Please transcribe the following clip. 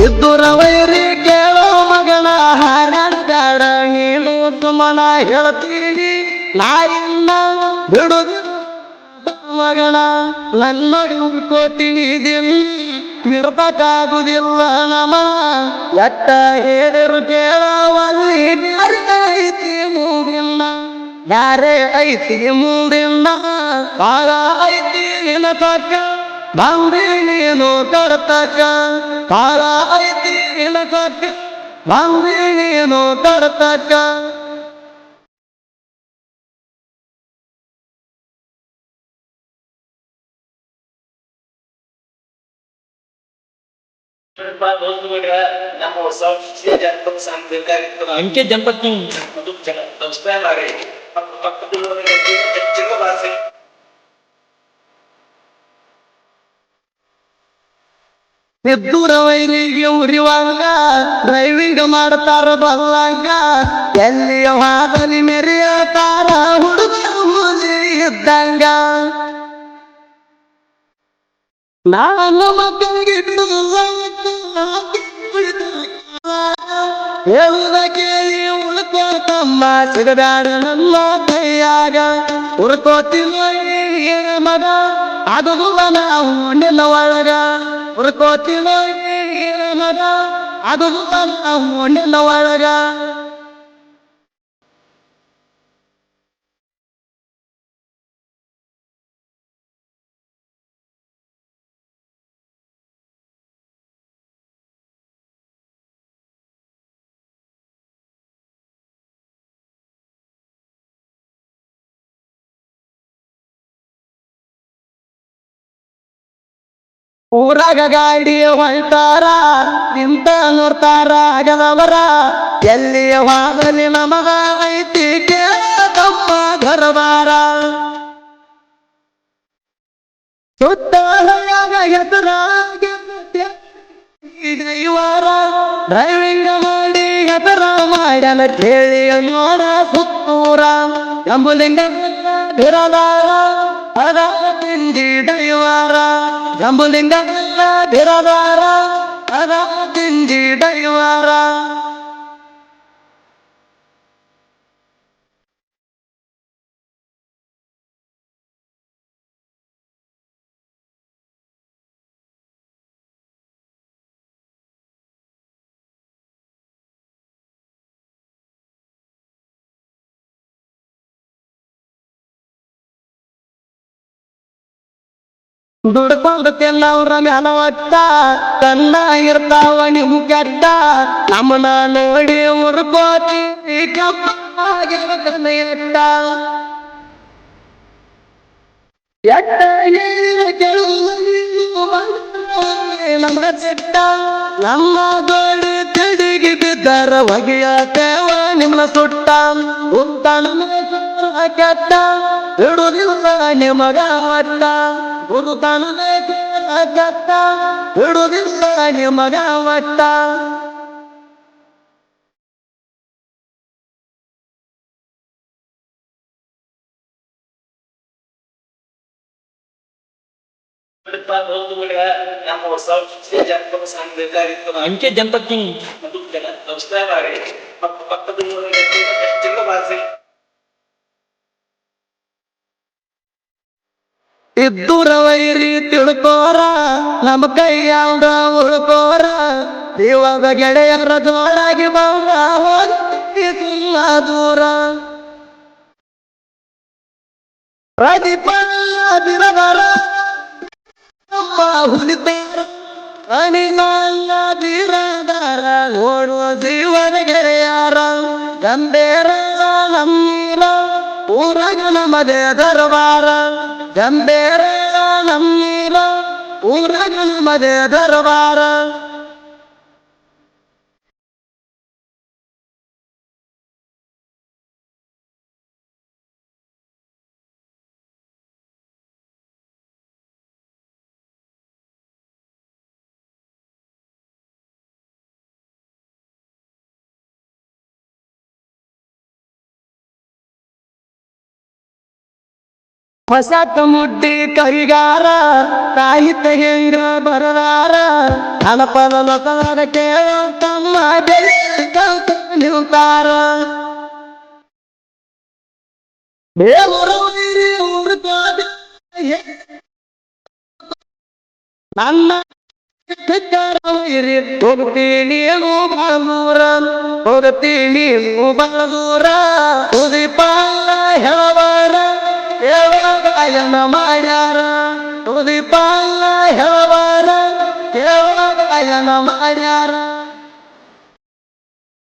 ಇದ್ದುರ ವೈರಿ ಕೇಳೋ ಮಗನ ಹಾರಾಡ್ತಾಡ ನೀನು ಸುಮನ ಹೇಳ್ತೀನಿ ನಾಯಿನ್ನ ಬಿಡುದು ಮಗನ ನನ್ನ ಕೋತೀನಿ ಇರ್ಬೇಕಾಗುದಿಲ್ಲ ನಮ ಎಟ್ಟ ಹೇಳಿರು ಕೇಳವಲ್ಲಿ ಐತಿ ಮುಂದಿನ ಯಾರೇ ಐತಿ ಮುಂದಿನ ಕಾಲ ಐತಿ ನಿನ್ನ ತಕ್ಕ ಬಂದಿ ನೀನು ಕರ್ತಕ್ಕ ಕಾಲ ಐತಿ ನಿನ್ನ ತಕ್ಕ ಬಂದಿ ನೀನು ಕರ್ತಕ್ಕ ಅಂಕೆ ಜನಪದ ಇದ್ದೂರ ವೈರಿಗೆ ಉರಿವಂಗ ಡ್ರೈವಿಂಗ್ ಮಾಡ್ತಾರ ಬಲ್ಲಂಗ ಎಲ್ಲಿಯ ವಾದಲಿ ಮೆರೆಯತಾರ ಹುಡುಗರು ಮೂಲಿ ಇದ್ದಂಗ ನಾನು ಮಕ್ಕಳಿಗೆ ಹೇಳುದ ಕೇಳಿ ಉಳ್ಕೋತಮ್ಮ ಸಿಗದಾಡ ನನ್ನ ಕೈಯಾಗ ಉಳ್ಕೋತಿಲ್ಲ ಏನ ಮಗ ಅದು ನಾವು ನಿನ್ನ ಒಳಗ ಉಳ್ಕೋತಿಲ್ಲ ಏನ ಮಗ ಅದು ನಾವು ನಿನ್ನ ಒಳಗ ಊರಾಗ ಗಾಡಿ ಹೊಳ್ತಾರ ನಿಂತ ನೋಡ್ತಾರ ಆಗದವರ ಎಲ್ಲಿಯ ವಾದಲಿ ನಮಗ ಐತಿ ತಮ್ಮ ಗರಬಾರ ಸುತ್ತ ಹೆಸರಾಗ ಇವರ ಡ್ರೈವಿಂಗ್ ಮಾಡಿ ಹೆಸರ ಮಾಡ್ಯಾನ ಕೇಳಿ ನೋಡ ಸುತ್ತೂರ ಎಂಬುಲಿಂಗ ಬಿರದಾರ ಅದ ತಿಂಡಿ ದೈವಾರ ಎಂಬುಲಿಂಗ ಬಿರದಾರ ಅದ ತಿಂಡಿ ದೈವಾರ ದುಡ್ಕೊಂಡು ತಿನ್ನವ್ರ ಮ್ಯಾಲ ಒಟ್ಟ ಕನ್ನ ಇರ್ತಾವ ನಿಮ್ ಕೆಟ್ಟ ನಮ್ಮನ ನೋಡಿ ಉರ್ಕೋತಿ ಕೆಂಪಾಗಿರ್ತಾನ ಎಟ್ಟ ಎಟ್ಟ ನಮ್ಗ ಚೆಟ್ಟ ನಮ್ಮ ಗೋಡಿ ತಿಡಿಗಿ ಬಿದ್ದರ ಒಗೆಯತೇವ ನಿಮ್ನ ಸುಟ್ಟ ಉತ್ತನ ಕೆಟ್ಟ ಬಿಡುದಿಲ್ಲ ನಿಮಗ ಒಟ್ಟ ಗುರುತನ ಕೆಟ್ಟ ಬಿಡುದಿಲ್ಲ ನಿಮಗ ಒಟ್ಟ ಅಂಕೆ ಜನಪದ ಇದ್ದೂರ ವೈರಿ ತಿಳ್ಕೋರ ನಮ್ಮ ಕೈಯಾಗ ಉಳ್ಕೋರ ಇವಾಗ ಗೆಳೆಯರ ಜೋಳಾಗಿ ಬಂದ ಹೋಗಿ ಸುಮ್ಮ ದೂರ ಪ್ರದೀಪ ಬಿರದರ ಹುಲಿತಾರ ಅನಿಮಾಲ ಬಿರದರ ನೋಡುವ ಜೀವನ ಗೆಳೆಯಾರ ಗಂಬೇರ ನಮ್ಮೀಲ ಊರಾಗ ನಮ್ಮದೇ ದರಬಾರ ಗಂಬೇರ ನಮ್ಮೀಲ ಊರಾಗ ನಮ್ಮದೇ ದರಬಾರ ಹೊಸತ ಮುಡ್ಡಿ ಕೈಗಾರ ಸಾಹಿತ್ಯ ಹೆಂಗ ಬರದಾರ ಹಣಪದ ಲೋಕದ ಕೇಳೋ ತಮ್ಮ ನಿಲ್ತಾರ ನನ್ನ ಹೋಗ್ತೀನಿ ಬಳದೂರ ಹೋಗ್ತೀನಿ ಬಳದೂರ ಉದಿಪಾಲ ಹೇಳವಾರ ಹೇಳಗಾಯನ ಮಾಡ್ಯಾರ ಉದಿಪಾಲ ಹೇಳವಾರ ಹೇಳಗಾಯನ ಮಾಡ್ಯಾರ